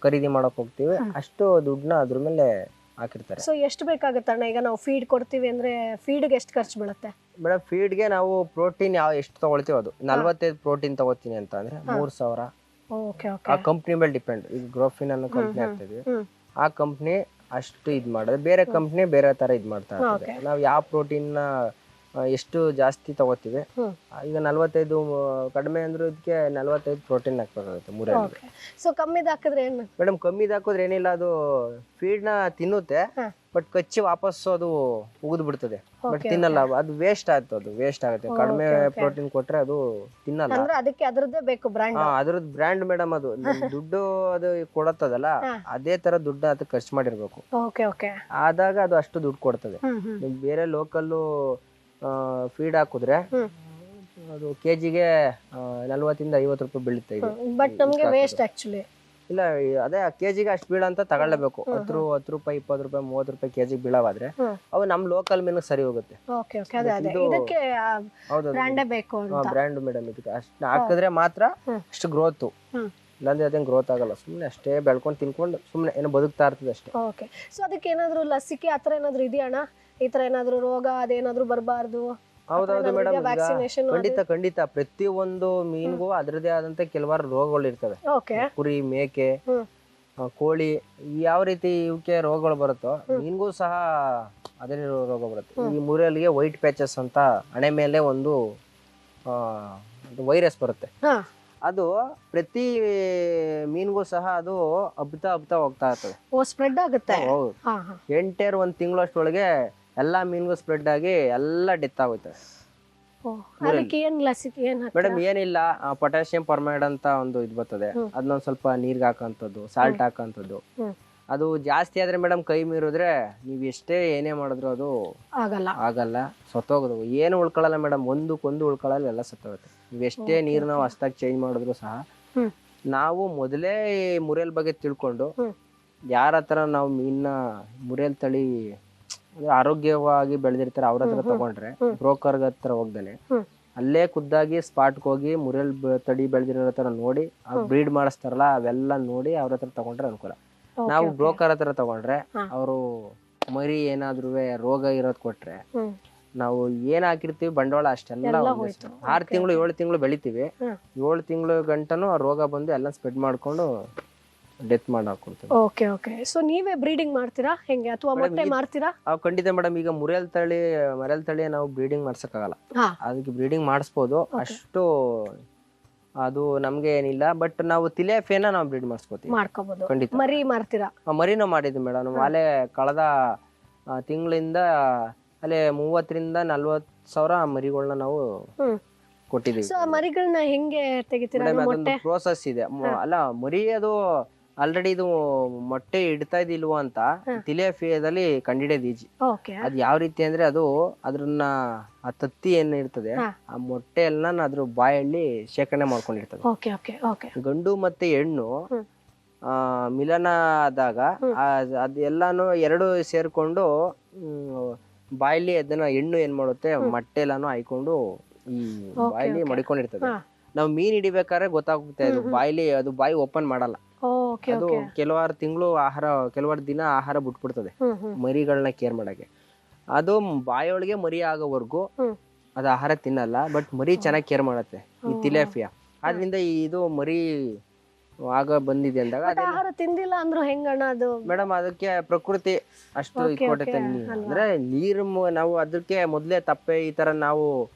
ಖರೀದಿ ಮಾಡಕ್ ಹೋಗ್ತೀವಿ ಅಷ್ಟು ದುಡ್ಡನ್ನ ಅದ್ರ ಮೇಲೆ ಹಾಕಿರ್ತಾರೆ. ಸೊ ಎಷ್ಟು ಬೇಕಾಗುತ್ತೆ ಅಣ್ಣ? ಈಗ ನಾವು ಫೀಡ್ ಕೊಡ್ತೀವಿ ಅಂದ್ರೆ ಫೀಡ್ಗೆ ಎಷ್ಟು ಖರ್ಚು ಬೀಳುತ್ತೆ ಮೇಡಮ್? ಫೀಡ್ಗೆ ನಾವು ಪ್ರೋಟೀನ್ ಎಷ್ಟು ತಗೊಳ್ತೀವಿ ಅದು 45 ಪ್ರೋಟೀನ್ ತಗೋತೀನಿ ಅಂತ ಅಂದ್ರೆ 3000. ಆ ಕಂಪ್ನಿ ಮೇಲೆ ಡಿಪೆಂಡ್. ಈಗ ಗ್ರೋಫಿನ್ ಅನ್ನೋ ಕಂಪ್ನಿ ಆಗ್ತದೆ, ಆ ಕಂಪ್ನಿ ಅಷ್ಟು ಇದ್ ಮಾಡೋದು. ಬೇರೆ ಕಂಪ್ನಿ ಬೇರೆ ತರ ಇದ್ ಮಾಡ್ತಾ ಇರ್ತದೆ. ನಾವು ಯಾವ ಪ್ರೋಟೀನ್ ನ ಎಷ್ಟು ಜಾಸ್ತಿ ತಗೋತೀವಿ, ಈಗ 45 ಕಡಿಮೆ ಅಂದ್ರೆ ಇದಕ್ಕೆ 45 ಪ್ರೋಟೀನ್ ಹಾಕ್ಬೇಕಾಗುತ್ತೆ ಮೂರಲ್ಲಿ. ಸೊ ಕಮ್ಮಿದ್ ಹಾಕಿದ್ರೆ ಏನು ಮೇಡಮ್? ಕಮ್ಮಿದ್ ಹಾಕಿದ್ರೆ ಏನಿಲ್ಲ, ಅದು ಫೀಡ್ ನ ತಿನ್ನುತ್ತೆ ಬಟ್ ಕಚ್ಚಿ ವಾಪಸ್ ಅದು ಉಗಿದ್ ಬಿಡ್ತದೆ. ಬಟ್ ತಿನ್ನಲ್ಲ, ಅದು ವೇಸ್ಟ್ ಆಯ್ತು. ಅದು ವೇಸ್ಟ್ ಆಗುತ್ತೆ. ಕಡಿಮೆ ಪ್ರೋಟೀನ್ ಕೊಟ್ರೆ ಅದು ತಿನ್ನಲ್ಲ. ಅದಕ್ಕೆ ಅದ್ರದ್ದೇ ಬೇಕು ಬ್ರ್ಯಾಂಡ್. ಅದ್ರದ್ದು ಬ್ರ್ಯಾಂಡ್ ಮೇಡಮ್. ಅದು ದುಡ್ಡು ಅದು ಕೊಡತ್ತದಲ್ಲ, ಅದೇ ತರ ದುಡ್ಡು ಅದಕ್ಕೆ ಖರ್ಚು ಮಾಡಿರ್ಬೇಕು. ಆದಾಗ ಅದು ಅಷ್ಟು ದುಡ್ಡು ಕೊಡ್ತದೆ. ಬೇರೆ ಲೋಕಲ್ಲು ಫೀಡ್ ಹಾಕಿದ್ರೆ ಅದು ಕೆಜಿಗೆ 40 ಇಂದ 50 ರೂಪಾಯಿ ಬೀಳುತ್ತೆ. ಬಟ್ ನಮಗೆ ವೇಸ್ಟ್ ಆಕ್ಚುಲಿ. ಇಲ್ಲ, ಅದೇ ಕೆಜಿಗೆ ಅಷ್ಟು ಬೀಳ ಅಂತ ತಗೊಳ್ಳೇಬೇಕು. 10 ರೂಪಾಯಿ 20 ರೂಪಾಯಿ 30 ರೂಪಾಯಿ ಕೆಜಿಗೆ ಬೀಳವಾದ್ರೆ ಅವು ನಮ್ ಲೋಕಲ್ ಮೀನು ಸರಿ ಹೋಗುತ್ತೆ. Brand madam. ಇದಕ್ಕೆ ಅಷ್ಟು ಹಾಕಿದ್ರೆ ಮಾತ್ರ ಅಷ್ಟು ಗ್ರೋತ್, ಇಲ್ಲಾಂದ್ರೆ ಅದೇನು ಗ್ರೋತ್ ಆಗಲ್ಲ. ಸುಮ್ನೆ ಅಷ್ಟೇ ಬೆಳ್ಕೊಂಡು ತಿನ್ಕೊಂಡು ಸುಮ್ನೆ ಏನೋ ಬದುಕ್ತಾ ಇರ್ತದೆ ಅಷ್ಟೇ. ಓಕೆ. ಸೊ ಅದಕ್ಕೆ ಏನಾದ್ರು ಲಸಿಕೆ ಆತರ ಏನಾದ್ರು ಇದೆಯಾ ಅಣ್ಣ? ಈ ತರ ಏನಾದ್ರು ರೋಗ ಅದೇನಾದ್ರು ಬರಬಾರ್ದು? ಹೌದೌದು ಮೇಡಮ್. ಖಂಡಿತ ಪ್ರತಿ ಒಂದು ಮೀನ್ಗೂ ಅದ್ರದೇ ಆದಂತ ಕೆಲವಾರು ರೋಗಗಳು ಇರ್ತವೆ. ಕುರಿ, ಮೇಕೆ, ಕೋಳಿ, ಯಾವ ರೀತಿ ಇವಕ್ಕೆ ರೋಗಗಳು ಬರುತ್ತೋ ಮೀನ್ಗೂ ಸಹ ಅದೇ ರೋಗ ಬರುತ್ತೆ. ಈ ಮುರಿಯಲ್ಗೆ ವೈಟ್ ಪ್ಯಾಚಸ್ ಅಂತ ಹಣೆ ಮೇಲೆ ಒಂದು ವೈರಸ್ ಬರುತ್ತೆ. ಅದು ಪ್ರತಿ ಮೀನ್ಗೂ ಸಹ ಅದು ಹಬ್ತಾ ಹೋಗ್ತಾ ಇರ್ತದೆ. ಸ್ಪ್ರೆಡ್ ಆಗುತ್ತೆ. ಹೌದು. 1 ತಿಂಗಳಷ್ಟೊಳಗೆ ಎಲ್ಲಾ ಮೀನ್ಗೂ ಸ್ಪ್ರೆಡ್ ಆಗಿ ಎಲ್ಲ ಡೆತ್ ಆಗುತ್ತೆ. ಮೇಡಮ್ ಏನಿಲ್ಲ, ಪೊಟ್ಯಾಸಿಯಂ ಪರ್ಮೈಡ್ ಅಂತ ಒಂದು ಇದು ಬರ್ತದೆ. ಅದನ್ನೊಂದ್ ಸ್ವಲ್ಪ ನೀರ್ಗೆ ಹಾಕಂತದ್ದು, ಸಾಲ್ಟ್ ಹಾಕಂತದ್ದು. ಅದು ಜಾಸ್ತಿ ಆದ್ರೆ ಮೇಡಮ್ ಕೈ ಮೀರಿದ್ರೆ ನೀವ್ ಎಷ್ಟೇ ಏನೇ ಮಾಡಿದ್ರು ಅದು ಆಗಲ್ಲ, ಸತ್ತೋಗೋದು. ಏನು ಉಳ್ಕೊಳ್ಳಲ್ಲ ಮೇಡಮ್, ಒಂದಕ್ಕೊಂದು ಉಳ್ಕೊಳ್ಳಲ್ಲ, ಎಲ್ಲ ಸತ್ತೋಗುತ್ತೆ. ನೀವ್ ಎಷ್ಟೇ ನೀರ್ ನಾವು ಹೊಸ್ದಾಗಿ ಚೇಂಜ್ ಮಾಡಿದ್ರು ಸಹ. ನಾವು ಮೊದಲೇ ಮುರಿಯಲ್ ಬಗ್ಗೆ ತಿಳ್ಕೊಂಡು ಯಾರ ಹತ್ರ ನಾವು ಮೀನ್ನ ಮುರಿಯಲ್ ತಳಿ ಆರೋಗ್ಯವಾಗಿ ಬೆಳೆದಿರ್ತಾರೆ ಅವ್ರ ಹತ್ರ ತಗೊಂಡ್ರೆ, ಬ್ರೋಕರ್ ಹತ್ರ ಹೋಗ್ದೇನೆ ಅಲ್ಲೇ ಖುದ್ದಾಗಿ ಸ್ಪಾಟ್ಗೆ ಹೋಗಿ ಮುರಿಯಲ್ ತಳಿ ಬೆಳೆದಿರೋ ಹತ್ರ ನೋಡಿ ಬ್ರೀಡ್ ಮಾಡಿಸ್ತಾರಲ್ಲ ಅವೆಲ್ಲ ನೋಡಿ ಅವ್ರ ಹತ್ರ ತಗೊಂಡ್ರೆ ಅನುಕೂಲ. ನಾವು ಬ್ರೋಕರ್ ಹತ್ರ ತಗೊಂಡ್ರೆ ಅವರು ಮರಿ ಏನಾದ್ರೂ ರೋಗ ಇರೋದ್ ಕೊಟ್ರೆ ನಾವು ಏನ್ ಹಾಕಿರ್ತೀವಿ ಬಂಡವಾಳ ಅಷ್ಟೆಲ್ಲ 6 ತಿಂಗಳು 7 ತಿಂಗಳು ಬೆಳಿತೀವಿ. 7 ತಿಂಗಳು ಗಂಟನು ಆ ರೋಗ ಬಂದು ಎಲ್ಲ ಸ್ಪ್ರೆಡ್ ಮಾಡ್ಕೊಂಡು ಡೆತ್ ಮಾಡಿ ಹಾಕೊಳ್ತೀವಿ. Okay okay. ಸೊ ನೀವೇ ಬ್ರೀಡಿಂಗ್ ಮಾಡ್ತೀರಾ ಹೆಂಗೆ, ಅಥವಾ ಮೊಟ್ಟೆ ಮಾರ್ತೀರಾ? ಖಂಡಿತ ಮೇಡಮ್. ಈಗ ಮರೆಲ್ ತಳಿ ನಾವು ಬ್ರೀಡಿಂಗ್ ಮಾಡ್ಸಕ್ಕಾಗಲ್ಲ. ಅದಕ್ಕೆ ಬ್ರೀಡಿಂಗ್ ಮಾಡಿಸ್ಬೋದು, ಅಷ್ಟು ಅದು ನಮ್ಗೆ ಏನಿಲ್ಲ. ಬಟ್ ನಾವು ತಿಲೇಫಿಯನ್ನ ನಾವು ಬ್ರೀಡ್ ಮಾಡಿಸ್ಕೋತೀವಿ. ಖಂಡಿತ. ಮರಿ ಮಾರ್ತೀರಾ? ಮರಿನೂ ಮಾಡಿದ್ವಿ ಮೇಡಮ್. ಅಲ್ಲೇ ಕಳೆದ ತಿಂಗಳಿಂದ ಅಲ್ಲೇ 30 ರಿಂದ 40 ಸಾವಿರ ಮರಿಗಳನ್ನ ನಾವು ಕೊಟ್ಟಿದ್ದೀವಿ. ಸೊ ಮರಿಗಳನ್ನ ಹೆಂಗೆ ತೆಗಿತೀರಾ? ಅದೊಂದು ಪ್ರೋಸೆಸ್ ಇದೆ. ಅಲ್ಲ, ಮರಿ ಅದು ಆಲ್ರೆಡಿ ಇದು ಮೊಟ್ಟೆ ಇಡ್ತಾ ಇದಿಲ್ವ ಅಂತ ತಿಲೇಫಿಯಾದಲ್ಲಿ ಕಂಡಿಡಿಯೋದು ಈಜಿ. ಅದ್ ಯಾವ ರೀತಿ ಅಂದ್ರೆ ಅದು ಅದ್ರನ್ನ ಆ ತತ್ತಿ ಏನ್ ಇರ್ತದೆ ಆ ಮೊಟ್ಟೆ ಎಲ್ಲ ಅದ್ರ ಬಾಯಲ್ಲಿ ಶೇಖರಣೆ ಮಾಡ್ಕೊಂಡಿರ್ತದೆ. ಗಂಡು ಮತ್ತೆ ಹೆಣ್ಣು ಮಿಲನ ಆದಾಗ ಅದೆಲ್ಲಾನು ಎರಡು ಸೇರ್ಕೊಂಡು ಬಾಯಲ್ಲಿ ಅದನ್ನ ಹೆಣ್ಣು ಏನ್ ಮಾಡುತ್ತೆ, ಮೊಟ್ಟೆ ಎಲ್ಲಾನು ಹಾಯ್ಕೊಂಡು ಈ ಬಾಯಲ್ಲಿ ಮಡಿಕೊಂಡಿರ್ತದೆ. ನಾವು ಮೀನ್ ಹಿಡಿಬೇಕಾದ್ರೆ ಗೊತ್ತಾಗುತ್ತೆ ಅದು ಬಾಯಲ್ಲಿ, ಅದು ಬಾಯಿ ಓಪನ್ ಮಾಡಲ್ಲ. ಅದು ಕೆಲವಾರು ತಿಂಗಳು ಆಹಾರ, ಕೆಲವಾರು ದಿನ ಆಹಾರ ಬಿಟ್ಬಿಡ್ತದೆ ಮರಿಗಳನ್ನ ಕೇರ್ ಮಾಡಕ್ಕೆ. ಅದು ಬಾಯೊಳಗೆ ಮರಿ ಆಗೋವರೆಗೂ ಅದು ಆಹಾರ ತಿನ್ನಲ್ಲ. ಬಟ್ ಮರಿ ಚೆನ್ನಾಗಿ ಕೇರ್ ಮಾಡುತ್ತೆ ಈ ತಿಲೇಫಿಯಾ. ಆದ್ರಿಂದ ಇದು ಮರಿ ಆಗ ಬಂದಿದೆ ಅಂದಾಗ ಆಹಾರ ತಿಂದಿಲ್ಲ ಅಂದ್ರೂ ಹೆಂಗಣ್ಣ ಅದು? ಮೇಡಮ್ ಅದಕ್ಕೆ ಪ್ರಕೃತಿ ಅಷ್ಟು ಕೊಡುತ್ತೆ. ಅಂದ್ರೆ ನೀರು ನಾವು ಅದಕ್ಕೆ ಮೊದ್ಲೇ ತಪ್ಪೆ ಈ ತರ ನಾವು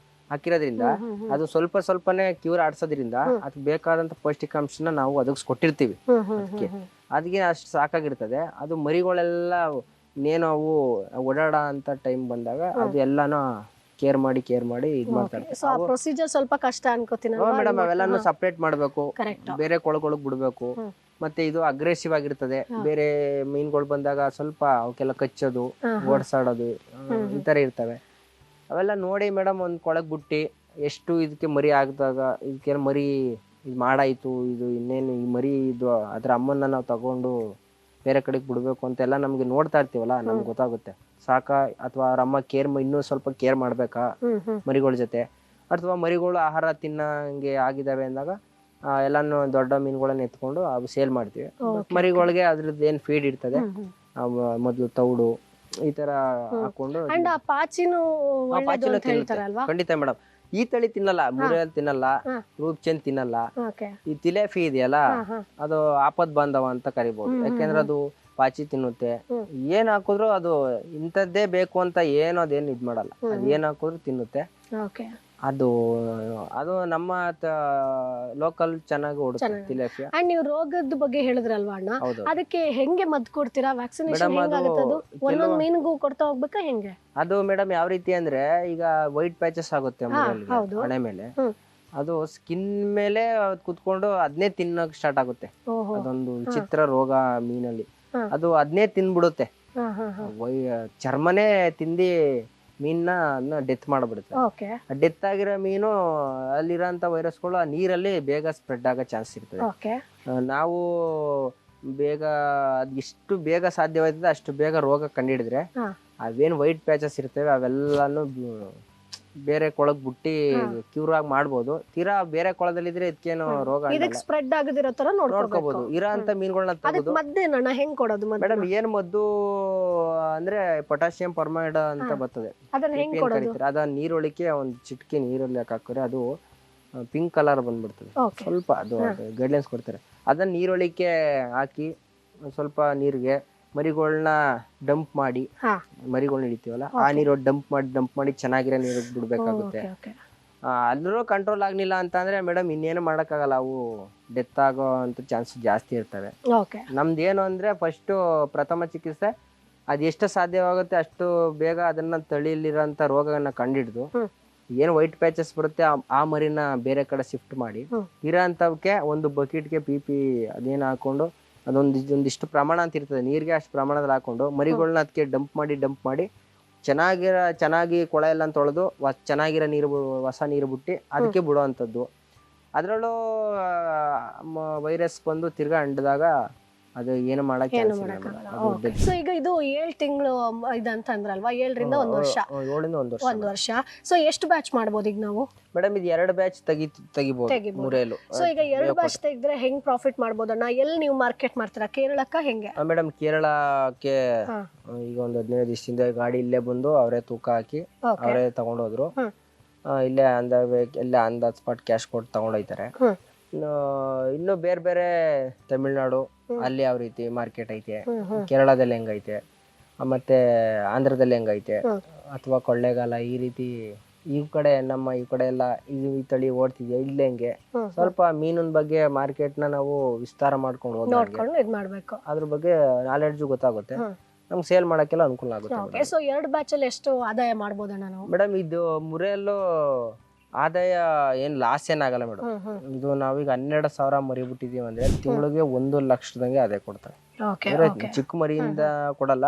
ಹಾಕಿರೋದ್ರಿಂದ ಅದು ಸ್ವಲ್ಪನೇ ಕ್ಯೂರ್ ಆಡ್ಸೋದ್ರಿಂದ ಅದಕ್ಕೆ ಬೇಕಾದಂತ ಪೌಷ್ಟಿಕಾಂಶನ ನಾವು ಅದಕ್ಕೆ ಕೊಟ್ಟಿರ್ತೀವಿ. ಅದಕ್ಕೆ ಅಷ್ಟು ಸಾಕಾಗಿರ್ತದೆ. ಅದು ಮರಿಗಳೆಲ್ಲ ಇನ್ನೇನು ಅವು ಓಡಾಡ ಅಂತ ಟೈಮ್ ಬಂದಾಗ ಅದು ಎಲ್ಲಾನು ಕೇರ್ ಮಾಡಿ ಇದ್ ಮಾಡ್ತಾರೆ. ಪ್ರೊಸೀಜರ್ ಸ್ವಲ್ಪ ಕಷ್ಟ ಅನ್ಕೋತೀನಿ ಮೇಡಮ್. ಅವೆಲ್ಲಾನು ಸಪರೇಟ್ ಮಾಡ್ಬೇಕು, ಬೇರೆ ಕೊಳಗೊಳಗ್ ಬಿಡ್ಬೇಕು. ಮತ್ತೆ ಇದು ಅಗ್ರೆಸಿವ್ ಆಗಿರ್ತದೆ. ಬೇರೆ ಮೀನ್ಗಳು ಬಂದಾಗ ಸ್ವಲ್ಪ ಅವಕ್ಕೆಲ್ಲ ಕಚ್ಚೋದು, ಓಡಿಸಾಡೋದು ಈ ತರ ಇರ್ತವೆ. ಅವೆಲ್ಲ ನೋಡಿ ಮೇಡಮ್ ಒಂದ್ ಕೊಳಗ್ ಬಿಟ್ಟಿ ಎಷ್ಟು ಇದಕ್ಕೆ ಮರಿ ಆಗದಾಗ ಇದಕ್ಕೆ ಮರಿ ಇದು ಮಾಡಾಯ್ತು, ಇದು ಇನ್ನೇನು ಈ ಮರಿ ಇದು ಅದ್ರ ಅಮ್ಮನ್ನ ನಾವು ತಗೊಂಡು ಬೇರೆ ಕಡೆಗೆ ಬಿಡ್ಬೇಕು ಅಂತೆಲ್ಲ ನಮ್ಗೆ ನೋಡ್ತಾ ಇರ್ತೀವಲ್ಲ ನಮ್ಗೆ ಗೊತ್ತಾಗುತ್ತೆ ಸಾಕ ಅಥವಾ ಅವ್ರ ಅಮ್ಮ ಇನ್ನೂ ಸ್ವಲ್ಪ ಕೇರ್ ಮಾಡ್ಬೇಕಾ ಮರಿಗಳ ಜೊತೆ, ಅಥವಾ ಮರಿಗಳು ಆಹಾರ ತಿನ್ನಂಗೆ ಆಗಿದಾವೆ ಅಂದಾಗ ಎಲ್ಲಾನು ದೊಡ್ಡ ಮೀನುಗಳನ್ನ ಎತ್ಕೊಂಡು ಅವು ಸೇಲ್ ಮಾಡ್ತೀವಿ. ಮರಿಗಳಿಗೆ ಅದ್ರದ್ದು ಏನ್ ಫೀಡ್ ಇರ್ತದೆ ಮೊದ್ಲು ತೌಡು ಈ ತರ ಹಾಕೊಂಡು ಖಂಡಿತ ಮೇಡಮ್. ಈ ತಳಿ ತಿನ್ನಲ್ಲ, ಮುರೇಲ್ ತಿನ್ನಲ್ಲ, ರೂಪ್ಚಂದ್ ತಿನ್ನಲ್ಲ. ಈ ತಿಲೇಫಿ ಇದೆಯಲ್ಲ ಅದು ಆಪದ್ ಬಾಂಧವ ಅಂತ ಕರಿಬಹುದು. ಯಾಕೆಂದ್ರೆ ಅದು ಪಾಚಿ ತಿನ್ನುತ್ತೆ. ಏನ್ ಹಾಕಿದ್ರು ಅದು ಇಂಥದ್ದೇ ಬೇಕು ಅಂತ ಏನೋ ಅದೇನು ಇದ್ ಮಾಡಲ್ಲ, ಅದ್ ಏನ್ ಹಾಕಿದ್ರು ತಿನ್ನುತ್ತೆ. ಅದು ಅದು ನಮ್ಮ ಲೋಕಲ್ ಚೆನ್ನಾಗಿ ಓಡುತ್ತೆ ತಿಲೇಫಿಯಾ. ಅಂಡ್ ನೀವು ರೋಗದ ಬಗ್ಗೆ ಹೇಳಿದ್ರಲ್ವಾ ಅಣ್ಣ, ಅದಕ್ಕೆ ಹೆಂಗೆ ಮದ್ದು ಕೊಡ್ತೀರಾ? ವ್ಯಾಕ್ಸಿನೇಷನ್ ಹೆಂಗಾಗುತ್ತೆ ಅದು? ಒಂದೊಂದು ಮೀನಿಗೂ ಕೊಡ್ತಾ ಹೋಗ್ಬೇಕಾ ಹೆಂಗೆ? ಅದು ಮೇಡಮ್ ಯಾವ ರೀತಿ ಅಂದ್ರೆ, ಈಗ ವೈಟ್ ಪ್ಯಾಚಸ್ ಆಗುತ್ತೆ ಹಣೆ ಮೇಲೆ, ಅದು ಸ್ಕಿನ್ ಮೇಲೆ ಕುತ್ಕೊಂಡು ಅದನ್ನೇ ತಿನ್ನಕ್ ಸ್ಟಾರ್ಟ್ ಆಗುತ್ತೆ. ಅದೊಂದು ವಿಚಿತ್ರ ರೋಗ ಮೀನಲ್ಲಿ. ಅದು ಅದನ್ನೇ ತಿನ್ಬಿಡುತ್ತೆ, ಚರ್ಮನೇ ತಿಂದಿ ಮೀನ್ನ ಡೆತ್ ಮಾಡ್ಬಿಡುತ್ತೆ. ಡೆತ್ ಆಗಿರೋ ಮೀನು ಅಲ್ಲಿರೋಂಥ ವೈರಸ್ಗಳು ಆ ನೀರಲ್ಲಿ ಬೇಗ ಸ್ಪ್ರೆಡ್ ಆಗೋ ಚಾನ್ಸ್ ಇರ್ತದೆ. ನಾವು ಬೇಗ ಎಷ್ಟು ಬೇಗ ಸಾಧ್ಯವಾಯ್ತದೆ ಅಷ್ಟು ಬೇಗ ರೋಗ ಕಂಡಿಡಿದ್ರೆ ಅವೇನು ವೈಟ್ ಪ್ಯಾಚಸ್ ಇರ್ತವೆ ಅವೆಲ್ಲಾನು ಬೇರೆ ಕೊಳಗ್ ಬಿಟ್ಟಿ ಕ್ಯೂರ್ ಆಗಿ ಮಾಡ್ಬೋದು. ತೀರಾ ಬೇರೆ ಕೊಳದಲ್ಲಿ ಇದ್ರೆ ಇದಕ್ಕೇನು ರೋಗ ಸ್ಪ್ರೆಡ್ ಆಗದಿರೋ ತರ ನೋಡ್ಕೋಬಹುದು. ಇರೋ ಅಂತ ಮೀನುಗಳನ್ನ ತೆಗೆದು ಹೆಂಗ್ ಕೊಡೋದು ಮೇಡಮ್? ಏನ್ ಮದ್ದು ಅಂದ್ರೆ ಪೊಟ್ಯಾಸಿಯಂ ಪರ್ಮೈಡ್ ಅಂತ ಬರ್ತದೆ, ಅದ ನೀರೊಳಿಕೆ ಒಂದ್ ಚಿಟ್ಕಿ ನೀರಲ್ಲಿ ಹಾಕಿದ್ರೆ ಅದು ಪಿಂಕ್ ಕಲರ್ ಬಂದ್ಬಿಡ್ತದೆ. ಸ್ವಲ್ಪ ಅದು ಗೈಡ್ಲೈನ್ಸ್ ಕೊಡ್ತಾರೆ. ಅದನ್ನ ನೀರೊಳಿಕೆ ಹಾಕಿ ಸ್ವಲ್ಪ ನೀರಿಗೆ ಮರಿಗಳನ್ನ ಡಂಪ್ ಮಾಡಿ, ಮರಿಗಳನ್ನ ಹಿಡಿತೀವಲ್ಲ ಆ ನೀರು ಡಂಪ್ ಮಾಡಿ ಚೆನ್ನಾಗಿರೋ ನೀರು ಬಿಡ್ಬೇಕಾಗುತ್ತೆ. ಅಲ್ಲೂ ಕಂಟ್ರೋಲ್ ಆಗ್ಲಿಲ್ಲ ಅಂತ ಅಂದ್ರೆ ಮೇಡಮ್ ಇನ್ನೇನು ಮಾಡಕ್ಕಾಗಲ್ಲ, ಅವು ಡೆತ್ ಆಗೋ ಅಂತ ಚಾನ್ಸ್ ಜಾಸ್ತಿ ಇರ್ತವೆ. ನಮ್ದೇನು ಅಂದ್ರೆ ಫಸ್ಟ್ ಪ್ರಥಮ ಚಿಕಿತ್ಸೆ ಅದ್ ಎಷ್ಟು ಸಾಧ್ಯವಾಗುತ್ತೆ ಅಷ್ಟು ಬೇಗ ಅದನ್ನ ತಳಿಲಿರೋಂಥ ರೋಗನ ಕಂಡಿಡ್ದು ಏನು ವೈಟ್ ಪ್ಯಾಚಸ್ ಬರುತ್ತೆ ಆ ಮರಿನ ಬೇರೆ ಕಡೆ ಶಿಫ್ಟ್ ಮಾಡಿ ಇರೋ ಅಂತವಕ್ಕೆ ಒಂದು ಬಕೆಟ್ಗೆ PP ಅದೇನು ಹಾಕೊಂಡು ಒಂದಿಷ್ಟು ಪ್ರಮಾಣ ಅಂತ ಇರ್ತದೆ, ನೀರಿಗೆ ಅಷ್ಟು ಪ್ರಮಾಣದಲ್ಲಿ ಹಾಕೊಂಡು ಮರಿಗಳನ್ನ ಅದಕ್ಕೆ ಡಂಪ್ ಮಾಡಿ ಚೆನ್ನಾಗಿ ಕೊಳ ಎಲ್ಲ ತೊಳೆದು ಚೆನ್ನಾಗಿರೋ ನೀರು ಹೊಸ ನೀರು ಬಿಟ್ಟು ಅದಕ್ಕೆ ಬಿಡೋ ಅಂಥದ್ದು. ಅದರಲ್ಲೂ ವೈರಸ್ ಬಂದು ತಿರ್ಗಾ ಅಂಡಿದಾಗ ಅದು ಏನು ಮಾಡಕ್ಕೆ. ಸೊ ಈಗ ಇದು 7 ತಿಂಗಳು ಇದಂತ ಅಂದ್ರಲ್ವಾ, 7 ರಿಂದ 1 ವರ್ಷ. 1 ವರ್ಷ. ಸೊ ಎಷ್ಟು ಬ್ಯಾಚ್ ಮಾಡ್ಬೋದು ಈಗ ನಾವು? ಮೇಡಮ್ ಇದು 2 ಬ್ಯಾಚ್ ತೆಗಿಬಹುದು ಮುರೇಲು. ಸೊ ಈಗ 2 ಬ್ಯಾಚ್ ತೆಗೆದ್ರೆ ಹೆಂಗ್ ಪ್ರಾಫಿಟ್ ಮಾಡ್ಬೋದಣ್ಣ? ಎಲ್ಲಿ ನೀವು ಮಾರ್ಕೆಟ್ ಮಾಡ್ತೀರಾ? ಕೇರಳಕ್ಕ ಹೆಂಗೆ? ಮೇಡಮ್ ಕೇರಳಕ್ಕೆ ಈಗ ಒಂದು 15 ದಿವಸದಿಂದ ಗಾಡಿ ಇಲ್ಲೇ ಬಂದು ಅವರೇ ತೂಕ ಹಾಕಿ ಅವರೇ ತಗೊಂಡೋದ್ರು. ಇಲ್ಲೇ ಆನ್ ದ ಸ್ಪಾಟ್ ಕ್ಯಾಶ್ ಕೊಟ್ಟು ತಗೊಂಡೋಯ್ತಾರೆ. ಇನ್ನು ಬೇರೆ ತಮಿಳ್ನಾಡು ಅಲ್ಲಿ ಯಾವ ರೀತಿ ಮಾರ್ಕೆಟ್ ಐತೆ, ಕೇರಳದಲ್ಲಿ ಹೆಂಗೈತೆ, ಮತ್ತೆ ಆಂಧ್ರದಲ್ಲಿ ಹೆಂಗೈತೆ, ಅಥವಾ ಕೊಳ್ಳೇಗಾಲ ಈ ರೀತಿ ಈ ಕಡೆ ನಮ್ಮ ಈ ಕಡೆ ಎಲ್ಲ ಈ ತಳಿ ಓಡ್ತಿದ್ಯಾ ಇಲ್ಲ ಹೆಂಗೆ, ಸ್ವಲ್ಪ ಮೀನಿನ ಬಗ್ಗೆ ಮಾರ್ಕೆಟ್ ನಾವು ವಿಸ್ತಾರ ಮಾಡ್ಕೊಂಡು ಹೋದ್ರೆ ಅದ್ರ ಬಗ್ಗೆ ನಾಲೆಡ್ಜ್ ಗೊತ್ತಾಗುತ್ತೆ, ನಮ್ಗೆ ಸೇಲ್ ಮಾಡಕ್ಕೆಲ್ಲ ಅನುಕೂಲ ಆಗುತ್ತೆ. ಸೊ 2 ಬ್ಯಾಚ್ ಅಲ್ಲಿ ಎಷ್ಟು ಆದಾಯ ಮಾಡ್ಬೋದಣ್ಣ ನಾವು? ಮೇಡಮ್ ಇದು ಮುರೇಲು ಆದಾಯ ಏನ್ ಲಾಸ್ ಏನಾಗಲ್ಲ ಮೇಡಮ್. ಇದು ನಾವೀಗ 12,000 ಮರಿ ಬಿಟ್ಟಿದೀವಿ ಅಂದ್ರೆ ತಿಂಗಳಿಗೆ 1 ಲಕ್ಷದಂಗೆ ಆದಾಯ ಕೊಡ್ತಾರೆ. ಚಿಕ್ಕ ಮರಿಯಿಂದ ಕೊಡಲ್ಲ,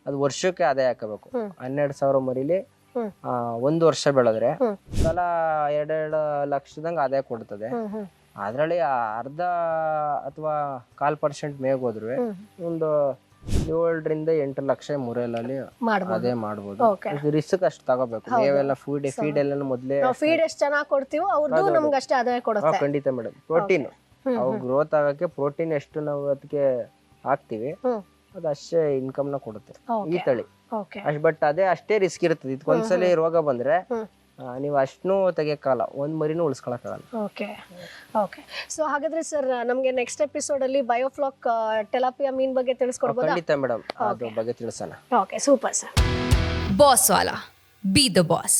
ಅದು ವರ್ಷಕ್ಕೆ ಆದಾಯ ಹಾಕಬೇಕು. 12,000 ಮರಿಲಿ 1 ವರ್ಷ ಬೆಳೆದ್ರೆ ಸಲ 2 ಲಕ್ಷದಂಗ ಆದಾಯ ಕೊಡ್ತದೆ. ಅದ್ರಲ್ಲಿ ಅರ್ಧ ಅಥವಾ 1/4% ಮೇಗ್ ಹೋದ್ರು ಒಂದು 7 ರಿಂದ 8 ಲಕ್ಷ ಮುರೇಲಲ್ಲಿ ಅದೇ ಮಾಡ್ಬೋದು. ರಿಸ್ಕ್ ಅಷ್ಟು ತಗೋಬೇಕು. ಮೇವೆಲ್ಲ ಫೀಡ್ ಎಲ್ಲ ಮೊದ್ಲೇ ಫೀಡ್ ಎಷ್ಟು ಚೆನ್ನಾಗಿ ಕೊಡ್ತೀವೋ ಅವ್ರದ್ದು ನಮ್ಗೆ ಅಷ್ಟೇ ಆದಾಯ ಕೊಡುತ್ತೆ. ಖಂಡಿತ ಮೇಡಮ್. ಪ್ರೋಟೀನ್ ಅವು ಗ್ರೋತ್ ಆಗಕ್ಕೆ ಪ್ರೋಟೀನ್ ಎಷ್ಟು ನಾವು ಅದಕ್ಕೆ ಹಾಕ್ತಿವಿ ಅದು ಅಷ್ಟೇ ಇನ್ಕಮ್ ನ ಕೊಡುತ್ತೆ ಈ ತಳಿ. ಬಟ್ ಅಷ್ಟೇ ರಿಸ್ಕ್ ಇರ್ತದೆ. ಇದಕ್ಕೊಂದ್ಸಲಿ ರೋಗ ಬಂದ್ರೆ ನೀವು ಅಷ್ಟೂ ತೆಗಿಯಕ್ಕಾಗಲ್ಲ, ಒಂದ್ ಮರಿನೂ ಉಳಿಸ್ಕೊಳಕ್ಕಾಗಲ್ಲ. ಓಕೆ. ಸೊ ಹಾಗಾದ್ರೆ ಸರ್ ನಮ್ಗೆ ನೆಕ್ಸ್ಟ್ ಎಪಿಸೋಡ್ ಅಲ್ಲಿ ಬಯೋಫ್ಲಾಕ್ ಟೆಲಾಪಿಯಾ ಮೀನ್ ಬಗ್ಗೆ ತಿಳಿಸ್ಕೊಡ್ಬೋದಾ? ಖಂಡಿತ ಮೇಡಮ್, ಅದ್ರ ಬಗ್ಗೆ ತಿಳಿಸೋಣ. Okay, super sir. ಬಾಸ್ ವಾಲಾ, ಬಿ ದ ಬಾಸ್.